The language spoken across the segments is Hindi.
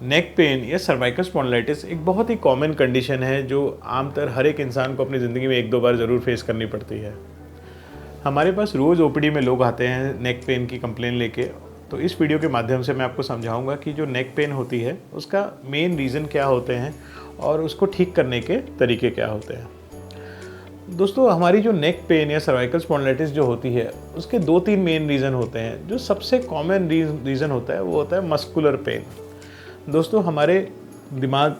नेक पेन या सर्वाइकल स्पॉन्डिलाइटिस एक बहुत ही कॉमन कंडीशन है जो आमतौर हर एक इंसान को अपनी ज़िंदगी में एक दो बार ज़रूर फेस करनी पड़ती है। हमारे पास रोज़ ओपीडी में लोग आते हैं नेक पेन की कंप्लेन लेके। तो इस वीडियो के माध्यम से मैं आपको समझाऊंगा कि जो नेक पेन होती है उसका मेन रीज़न क्या होते हैं और उसको ठीक करने के तरीके क्या होते हैं। दोस्तों, हमारी जो नेक पेन या सर्वाइकल स्पॉन्डिलाइटिस जो होती है उसके दो तीन मेन रीज़न होते हैं। जो सबसे कॉमन रीज़न होता है वो होता है मस्कुलर पेन। दोस्तों, हमारे दिमाग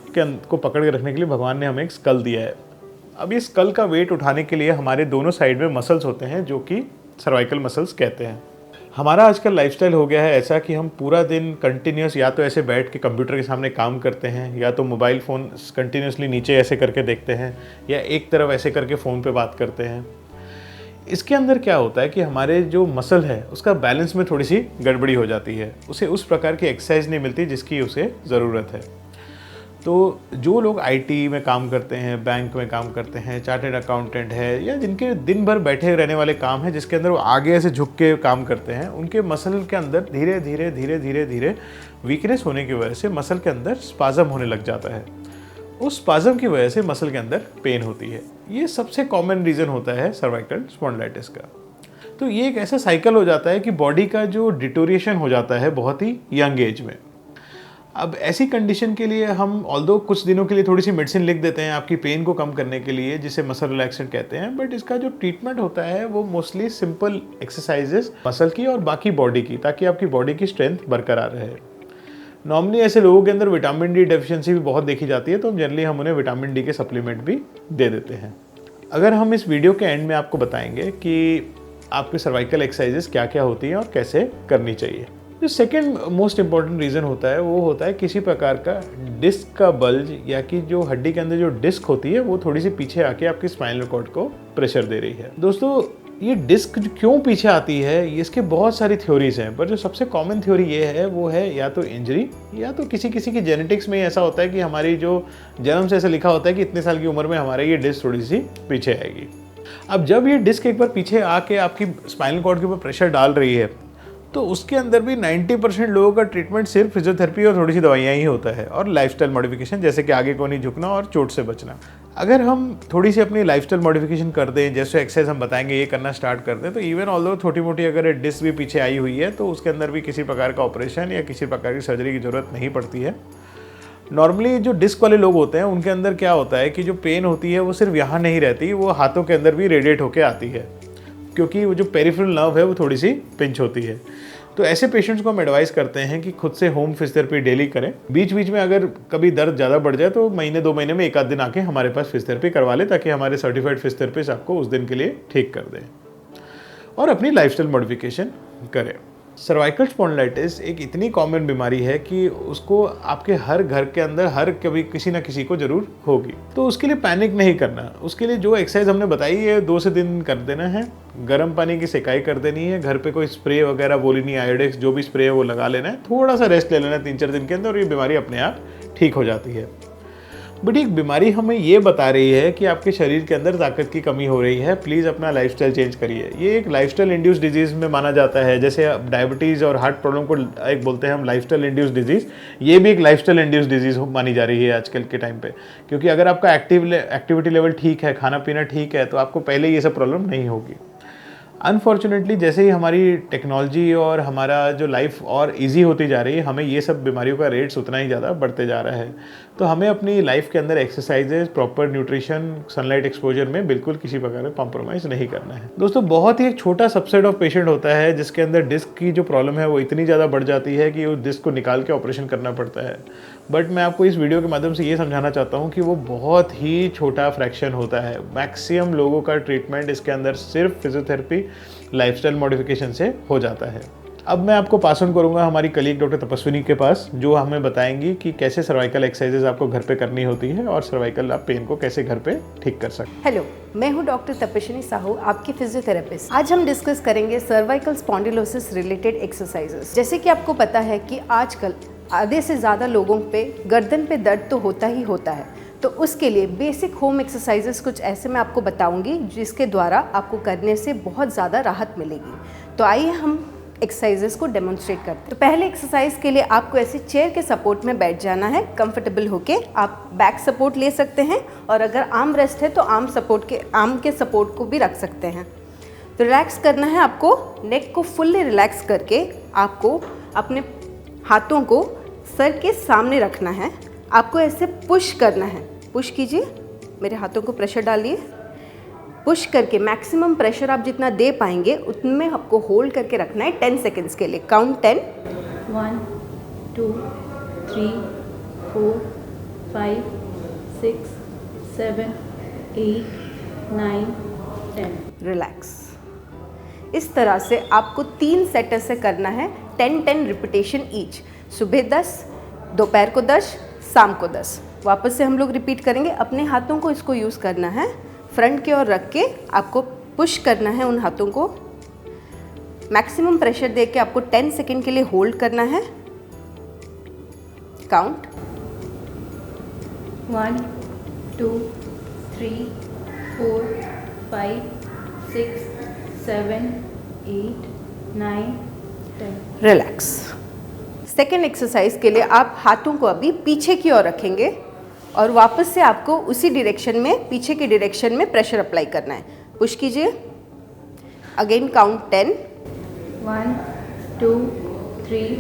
को पकड़ के रखने के लिए भगवान ने हमें एक स्कल दिया है। अब ये स्कल का वेट उठाने के लिए हमारे दोनों साइड में मसल्स होते हैं जो कि सर्वाइकल मसल्स कहते हैं। हमारा आजकल लाइफस्टाइल हो गया है ऐसा कि हम पूरा दिन कंटिन्यूस या तो ऐसे बैठ के कंप्यूटर के सामने काम करते हैं या तो मोबाइल फ़ोन कंटिन्यूसली नीचे ऐसे करके देखते हैं या एक तरफ ऐसे करके फ़ोन पे बात करते हैं। इसके अंदर क्या होता है कि हमारे जो मसल है उसका बैलेंस में थोड़ी सी गड़बड़ी हो जाती है, उसे उस प्रकार की एक्सरसाइज नहीं मिलती जिसकी उसे ज़रूरत है। तो जो लोग आईटी में काम करते हैं, बैंक में काम करते हैं, चार्टर्ड अकाउंटेंट है या जिनके दिन भर बैठे रहने वाले काम है जिसके अंदर वो आगे ऐसे झुक के काम करते हैं, उनके मसल के अंदर धीरे धीरे धीरे धीरे धीरे वीकनेस होने की वजह से मसल के अंदर स्पाज़म होने लग जाता है। उस स्पाज़म की वजह से मसल के अंदर पेन होती है। ये सबसे कॉमन रीज़न होता है सर्वाइकल स्पॉन्डिलाइटिस का। तो ये एक ऐसा साइकिल हो जाता है कि बॉडी का जो डिटोरिएशन हो जाता है बहुत ही यंग एज में। अब ऐसी कंडीशन के लिए हम ऑल्दो कुछ दिनों के लिए थोड़ी सी मेडिसिन लिख देते हैं आपकी पेन को कम करने के लिए, जिसे मसल रिलैक्सेंट कहते हैं, बट इसका जो ट्रीटमेंट होता है वो मोस्टली सिंपल एक्सरसाइजेस मसल की और बाकी बॉडी की, ताकि आपकी बॉडी की स्ट्रेंथ बरकरार रहे। नॉर्मली ऐसे लोगों के अंदर विटामिन डी डेफिशिएंसी भी बहुत देखी जाती है, तो जनरली हम उन्हें विटामिन डी के सप्लीमेंट भी दे देते हैं। अगर हम इस वीडियो के एंड में आपको बताएंगे कि आपके सर्वाइकल एक्सरसाइजेस क्या क्या होती हैं और कैसे करनी चाहिए। जो सेकेंड मोस्ट इंपॉर्टेंट रीज़न होता है वो होता है किसी प्रकार का डिस्क का बल्ज, या कि जो हड्डी के अंदर जो डिस्क होती है वो थोड़ी सी पीछे आके आपकी स्पाइनल कॉर्ड को प्रेशर दे रही है। दोस्तों, ये डिस्क क्यों पीछे आती है, इसके बहुत सारी थ्योरीज हैं, पर जो सबसे कॉमन थ्योरी ये है वो है या तो इंजरी या तो किसी किसी की जेनेटिक्स में ऐसा होता है कि हमारी जो जन्म से ऐसा लिखा होता है कि इतने साल की उम्र में हमारे ये डिस्क थोड़ी सी पीछे आएगी। अब जब ये डिस्क एक बार पीछे आके आपकी स्पाइनल कॉर्ड के ऊपर प्रेशर डाल रही है तो उसके अंदर भी 90% लोगों का ट्रीटमेंट सिर्फ फिजियोथेरेपी और थोड़ी सी दवाइयाँ ही होता है, और लाइफस्टाइल मॉडिफिकेशन जैसे कि आगे को नहीं झुकना और चोट से बचना। अगर हम थोड़ी सी अपनी लाइफस्टाइल मॉडिफिकेशन कर दें, जैसे एक्सरसाइज हम बताएंगे ये करना स्टार्ट कर दें, तो इवन ऑल्दो छोटी मोटी अगर डिस्क भी पीछे आई हुई है तो उसके अंदर भी किसी प्रकार का ऑपरेशन या किसी प्रकार की सर्जरी की जरूरत नहीं पड़ती है। नॉर्मली जो डिस्क वाले लोग होते हैं उनके अंदर क्या होता है कि जो पेन होती है वो सिर्फ यहाँ नहीं रहती, वो हाथों के अंदर भी रेडिएट होकर आती है, क्योंकि वो जो पेरिफेरल नर्व है वो थोड़ी सी पिंच होती है। तो ऐसे पेशेंट्स को हम एडवाइस करते हैं कि खुद से होम फिजियोथेरेपी डेली करें। बीच बीच में अगर कभी दर्द ज़्यादा बढ़ जाए तो महीने 2 महीने में एक आध दिन आके हमारे पास फिजियोथेरेपी करवा लें, ताकि हमारे सर्टिफाइड फिजियोथेरेपिस्ट आपको उस दिन के लिए ठीक कर दें और अपनी लाइफस्टाइल मॉडिफिकेशन करें। सर्वाइकल स्पॉन्डिलाइटिस एक इतनी कॉमन बीमारी है कि उसको आपके हर घर के अंदर हर कभी किसी ना किसी को जरूर होगी। तो उसके लिए पैनिक नहीं करना। उसके लिए जो एक्सरसाइज हमने बताई है 2 से 3 दिन कर देना है, गर्म पानी की सिकाई कर देनी है, घर पे कोई स्प्रे वगैरह वोलिनी आयोडेक्स जो भी स्प्रे है वो लगा लेना है, थोड़ा सा रेस्ट ले लेना है 3-4 दिन के अंदर, और ये बीमारी अपने आप ठीक हो जाती है। बट एक बीमारी हमें ये बता रही है कि आपके शरीर के अंदर ताकत की कमी हो रही है, प्लीज़ अपना लाइफस्टाइल चेंज करिए। ये एक लाइफस्टाइल इंड्यूस डिजीज़ में माना जाता है, जैसे डायबिटीज़ और हार्ट प्रॉब्लम को एक बोलते हैं हम लाइफस्टाइल इंड्यूस डिजीज़, ये भी एक लाइफस्टाइल इंड्यूस डिजीज़ मानी जा रही है आजकल के टाइम पे। क्योंकि अगर आपका एक्टिविटी लेवल ठीक है, खाना पीना ठीक है, तो आपको पहले ये सब प्रॉब्लम नहीं होगी। अनफॉर्चुनेटली जैसे ही हमारी टेक्नोलॉजी और हमारा जो लाइफ और इजी होती जा रही है, हमें ये सब बीमारियों का रेट्स उतना ही ज़्यादा बढ़ते जा रहा है। तो हमें अपनी लाइफ के अंदर exercises, proper nutrition, sunlight exposure में बिल्कुल किसी प्रकार का कॉम्प्रोमाइज़ नहीं करना है। दोस्तों, बहुत ही एक छोटा सबसेट ऑफ पेशेंट होता है जिसके अंदर डिस्क की जो प्रॉब्लम है वो इतनी ज़्यादा बढ़ जाती है कि उस डिस्क को निकाल के ऑपरेशन करना पड़ता है। बट मैं आपको इस वीडियो के माध्यम से ये समझाना चाहता हूँ कि वो बहुत ही छोटा फ्रैक्शन होता है। मैक्सिमम लोगों का ट्रीटमेंट इसके अंदर सिर्फ फिजियोथेरेपी, लाइफस्टाइल मॉडिफिकेशन से हो जाता है। अब मैं आपको पास ऑन करूंगा हमारी कलीग डॉक्टर तपस्विनी के पास, जो हमें बताएंगी कि कैसे सर्वाइकल एक्सरसाइजेज आपको घर पे करनी होती है और सर्वाइकल आप पेन को कैसे घर पे ठीक कर सकते हैं। हेलो, मैं हूं डॉक्टर तपस्विनी साहू, आपकी फिजियोथेरेपिस्ट। आज हम डिस्कस करेंगे सर्वाइकल स्पॉन्डिलोसिस रिलेटेड एक्सरसाइजेस। जैसे कि आपको पता है कि आजकल आधे से ज़्यादा लोगों पे गर्दन पे दर्द तो होता ही होता है, तो उसके लिए बेसिक होम एक्सरसाइजेस कुछ ऐसे मैं आपको बताऊंगी जिसके द्वारा आपको करने से बहुत ज़्यादा राहत मिलेगी। तो आइए हम एक्सरसाइजेस को डेमोन्स्ट्रेट करते हैं। तो पहले एक्सरसाइज के लिए आपको ऐसे चेयर के सपोर्ट में बैठ जाना है, कंफर्टेबल होके। आप बैक सपोर्ट ले सकते हैं और अगर आर्म रेस्ट है तो आर्म के सपोर्ट को भी रख सकते हैं। तो रिलैक्स करना है आपको, नेक को फुल्ली रिलैक्स करके आपको अपने हाथों को सर के सामने रखना है। आपको ऐसे पुश करना है, पुश कीजिए, मेरे हाथों को प्रेशर डालिए, पुश करके मैक्सिमम प्रेशर आप जितना दे पाएंगे उतने आपको होल्ड करके रखना है 10 सेकेंड्स के लिए। काउंट 10, 1 2 3 4 5 6 7 8 9 10। रिलैक्स। इस तरह से आपको 3 सेट ऐसे करना है, 10-10 रिपीटेशन ईच। सुबह 10, दोपहर को 10, शाम को 10। वापस से हम लोग रिपीट करेंगे। अपने हाथों को इसको यूज़ करना है, फ्रंट की ओर रख के आपको पुश करना है उन हाथों को, मैक्सिमम प्रेशर दे के आपको 10 सेकेंड के लिए होल्ड करना है। काउंट 1 2 3 4 5 6 7 8 9 10। रिलैक्स। सेकेंड एक्सरसाइज के लिए आप हाथों को अभी पीछे की ओर रखेंगे और वापस से आपको उसी डायरेक्शन में, पीछे की डायरेक्शन में प्रेशर अप्लाई करना है। पुश कीजिए, अगेन काउंट 10, 1 2 3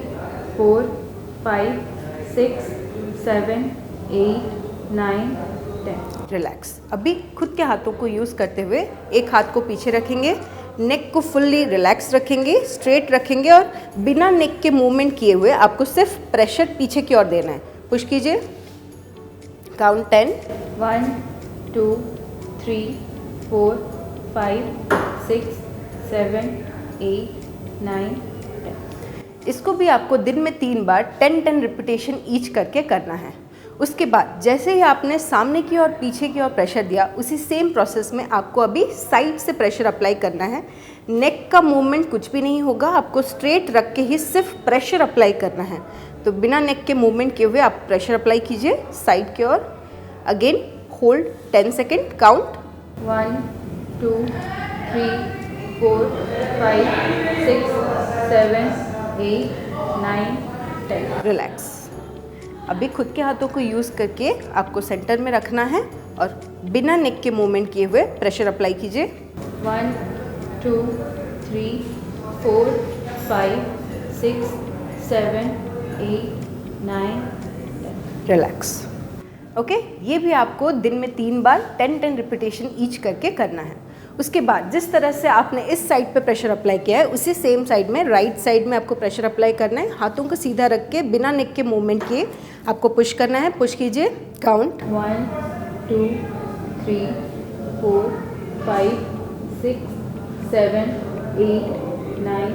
4 5 6 7 8 9 10। रिलैक्स। अभी खुद के हाथों को यूज़ करते हुए एक हाथ को पीछे रखेंगे, नेक को फुल्ली रिलैक्स रखेंगे, स्ट्रेट रखेंगे और बिना नेक के मूवमेंट किए हुए आपको सिर्फ प्रेशर पीछे की ओर देना है। पुश कीजिए, काउंट 10, 1 2 3 4 5 6 7 8 9 10। इसको भी आपको दिन में 3 बार 10-10 रिपीटेशन ईच करके करना है। उसके बाद जैसे ही आपने सामने की और पीछे की ओर प्रेशर दिया, उसी सेम प्रोसेस में आपको अभी साइड से प्रेशर अप्लाई करना है। नेक का मूवमेंट कुछ भी नहीं होगा, आपको स्ट्रेट रख के ही सिर्फ प्रेशर अप्लाई करना है। तो बिना नेक के मूवमेंट किए हुए आप प्रेशर अप्लाई कीजिए साइड की ओर। Again hold 10 second, count 1 2 3 4 5 6 7 8 9 10। Relax. अभी खुद के हाथों को यूज़ करके आपको सेंटर में रखना है और बिना नेक के मूवमेंट किए हुए प्रेशर अप्लाई कीजिए। 1 2 3 4 5 6 7 8 9 10। रिलैक्स। ओके, ये भी आपको दिन में 3 बार 10-10 रिपीटेशन ईच करके करना है। उसके बाद जिस तरह से आपने इस साइड पे प्रेशर अप्लाई किया है, उसी सेम साइड में राइट साइड में आपको प्रेशर अप्लाई करना है। हाथों को सीधा रख के बिना नेक के मूवमेंट किए आपको पुश करना है। पुश कीजिए, काउंट 1 2 3 4 5 6 7 8 9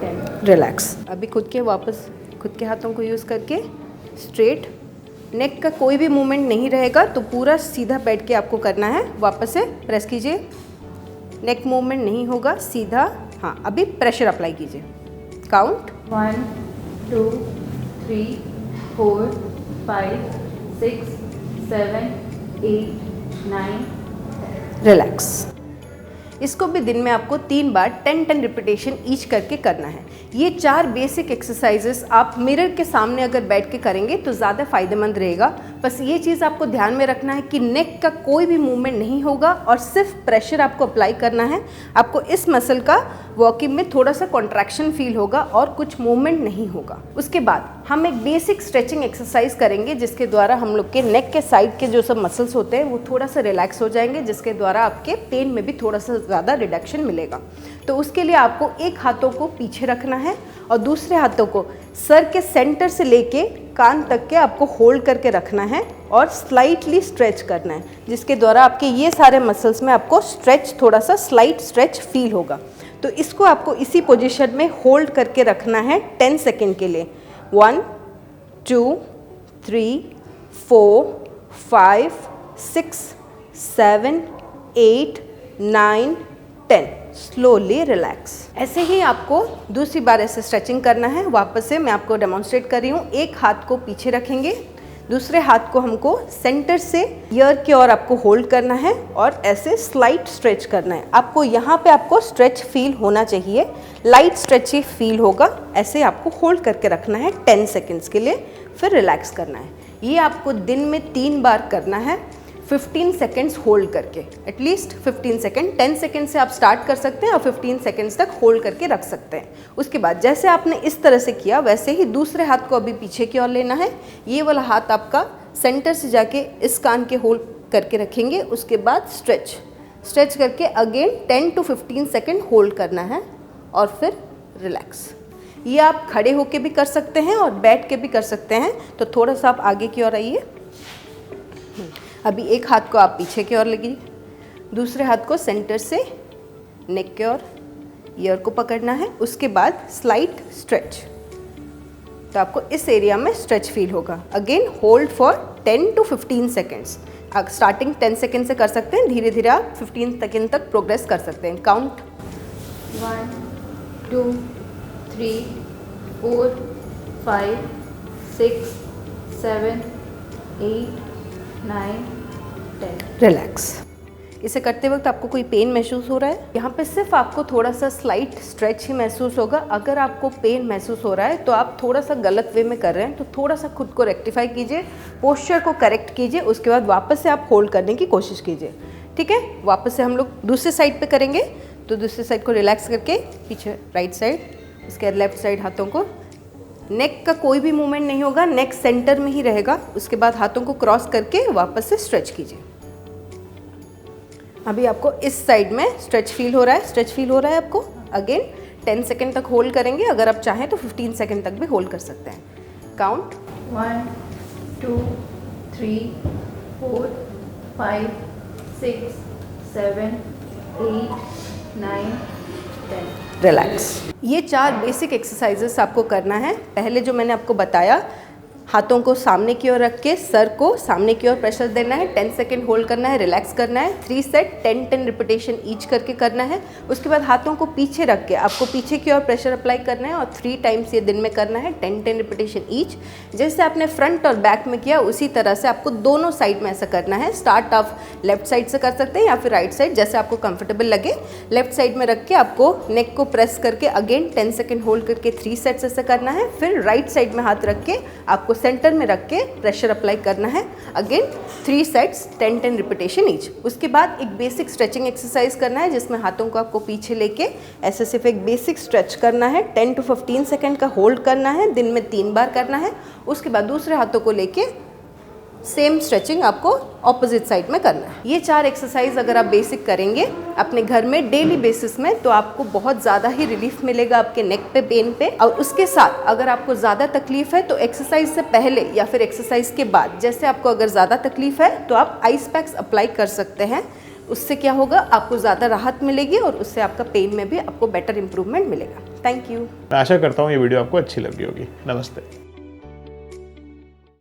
10। रिलैक्स। अभी खुद के हाथों को यूज़ करके स्ट्रेट, नेक का कोई भी मूवमेंट नहीं रहेगा, तो पूरा सीधा बैठ के आपको करना है। वापस से प्रेस कीजिए, नेक मूवमेंट नहीं होगा, सीधा। हाँ, अभी प्रेशर अप्लाई कीजिए। काउंट 1 2 3 4 5 6 7 8 9 10। रिलैक्स। इसको भी दिन में आपको 3 बार 10-10 रिपीटेशन ईच करके करना है। ये 4 बेसिक एक्सरसाइजेस आप मिरर के सामने अगर बैठ के करेंगे तो ज़्यादा फायदेमंद रहेगा। बस ये चीज़ आपको ध्यान में रखना है कि नेक का कोई भी मूवमेंट नहीं होगा और सिर्फ प्रेशर आपको अप्लाई करना है। आपको इस मसल का वर्किंग में थोड़ा सा कॉन्ट्रैक्शन फील होगा और कुछ मूवमेंट नहीं होगा। उसके बाद हम एक बेसिक स्ट्रेचिंग एक्सरसाइज करेंगे, जिसके द्वारा हम लोग के नेक के साइड के जो सब मसल्स होते हैं वो थोड़ा सा रिलैक्स हो जाएंगे, जिसके द्वारा आपके पेन में भी थोड़ा सा ज़्यादा रिडक्शन मिलेगा। तो उसके लिए आपको एक हाथों को पीछे रखना है और दूसरे हाथों को सर के सेंटर से लेके कान तक के आपको होल्ड करके रखना है और स्लाइटली स्ट्रेच करना है, जिसके द्वारा आपके ये सारे मसल्स में आपको स्ट्रेच, थोड़ा सा स्लाइट स्ट्रेच फील होगा। तो इसको आपको इसी पोजीशन में होल्ड करके रखना है 10 सेकेंड के लिए। 1 2 3 4 5 6 7 8 9 10। Slowly relax. ऐसे ही आपको दूसरी बार ऐसे स्ट्रेचिंग करना है। वापस से मैं आपको डेमोन्स्ट्रेट कर रही हूँ। एक हाथ को पीछे रखेंगे, दूसरे हाथ को हमको सेंटर से ईयर की ओर आपको होल्ड करना है और ऐसे स्लाइट स्ट्रेच करना है। आपको यहाँ पे आपको स्ट्रेच फील होना चाहिए, लाइट स्ट्रेची फील होगा। ऐसे आपको होल्ड करके रखना है 10 सेकेंड्स के लिए, फिर रिलैक्स करना है। ये आपको दिन में 3 बार करना है, 15 सेकेंड्स होल्ड करके, एटलीस्ट 15 सेकेंड। 10 सेकेंड से आप स्टार्ट कर सकते हैं और 15 सेकेंड्स तक होल्ड करके रख सकते हैं। उसके बाद जैसे आपने इस तरह से किया वैसे ही दूसरे हाथ को अभी पीछे की ओर लेना है। ये वाला हाथ आपका सेंटर से जाके इस कान के होल्ड करके रखेंगे। उसके बाद स्ट्रेच करके अगेन 10 to 15 सेकेंड होल्ड करना है और फिर रिलैक्स। ये आप खड़े होके भी कर सकते हैं और बैठ के भी कर सकते हैं। तो थोड़ा सा आप आगे की ओर आइए। अभी एक हाथ को आप पीछे की ओर लेंगे, दूसरे हाथ को सेंटर से नेक की ओर ईयर को पकड़ना है। उसके बाद स्लाइट स्ट्रेच, तो आपको इस एरिया में स्ट्रेच फील होगा। Again hold for 10 to 15 seconds. आप स्टार्टिंग 10 सेकेंड से कर सकते हैं, धीरे धीरे आप 15 सेकेंड तक प्रोग्रेस कर सकते हैं। काउंट 1 2 3 4 5 6 7 8 9 10। रिलैक्स। इसे करते वक्त आपको कोई पेन महसूस हो रहा है? यहाँ पे सिर्फ आपको थोड़ा सा स्लाइट स्ट्रेच ही महसूस होगा। अगर आपको पेन महसूस हो रहा है तो आप थोड़ा सा गलत वे में कर रहे हैं, तो थोड़ा सा खुद को रेक्टिफाई कीजिए, पोस्चर को करेक्ट कीजिए। उसके बाद वापस से आप होल्ड करने की कोशिश कीजिए। ठीक है, वापस से हम लोग दूसरे साइड पे करेंगे। तो दूसरे साइड को रिलैक्स करके पीछे राइट साइड, उसके बाद लेफ्ट साइड हाथों को, नेक का कोई भी मूवमेंट नहीं होगा, नेक सेंटर में ही रहेगा। उसके बाद हाथों को क्रॉस करके वापस से स्ट्रेच कीजिए। अभी आपको इस साइड में स्ट्रेच फील हो रहा है, आपको। अगेन 10 सेकेंड तक होल्ड करेंगे। अगर आप चाहें तो 15 सेकेंड तक भी होल्ड कर सकते हैं। काउंट 1 2 3 4 5 6 7 8 9 10। रिलैक्स। ये 4 बेसिक एक्सरसाइजेस आपको करना है। पहले जो मैंने आपको बताया, हाथों को सामने की ओर रख के सर को सामने की ओर प्रेशर देना है, 10 सेकेंड होल्ड करना है, रिलैक्स करना है। 3 सेट 10 रिपीटेशन ईच करके करना है। उसके बाद हाथों को पीछे रख के आपको पीछे की ओर प्रेशर अप्लाई करना है और 3 टाइम्स ये दिन में करना है, 10 रिपीटेशन ईच। जैसे आपने फ्रंट और बैक में किया उसी तरह से आपको दोनों साइड में ऐसा करना है। स्टार्ट आप लेफ्ट साइड से कर सकते हैं या फिर राइट साइड, जैसे आपको कंफर्टेबल लगे। लेफ्ट साइड में रख के आपको नेक को प्रेस करके अगेन 10 सेकेंड होल्ड करके 3 सेट्स ऐसे करना है। फिर राइट साइड में हाथ रख के आपको सेंटर में रख के प्रेशर अप्लाई करना है। Again 3 sets 10 repetition each. उसके बाद एक बेसिक स्ट्रेचिंग एक्सरसाइज करना है, जिसमें हाथों को आपको पीछे लेके ऐसे सिर्फ एक बेसिक स्ट्रेच करना है। 10 to 15 सेकेंड का होल्ड करना है, दिन में 3 बार करना है। उसके बाद दूसरे हाथों को लेके सेम स्ट्रेचिंग आपको ऑपोजिट साइड में करना है। ये 4 एक्सरसाइज अगर आप बेसिक करेंगे अपने घर में डेली बेसिस में, तो आपको बहुत ज़्यादा ही रिलीफ मिलेगा आपके नेक पे पेन पे। और उसके साथ अगर आपको ज़्यादा तकलीफ है तो एक्सरसाइज से पहले या फिर एक्सरसाइज के बाद, जैसे आपको अगर ज़्यादा तकलीफ है तो आप आइस पैक्स अप्लाई कर सकते हैं। उससे क्या होगा, आपको ज़्यादा राहत मिलेगी और उससे आपका पेन में भी आपको बेटर इंप्रूवमेंट मिलेगा। Thank you. मैं आशा करता हूँ ये वीडियो आपको अच्छी लगी होगी। नमस्ते।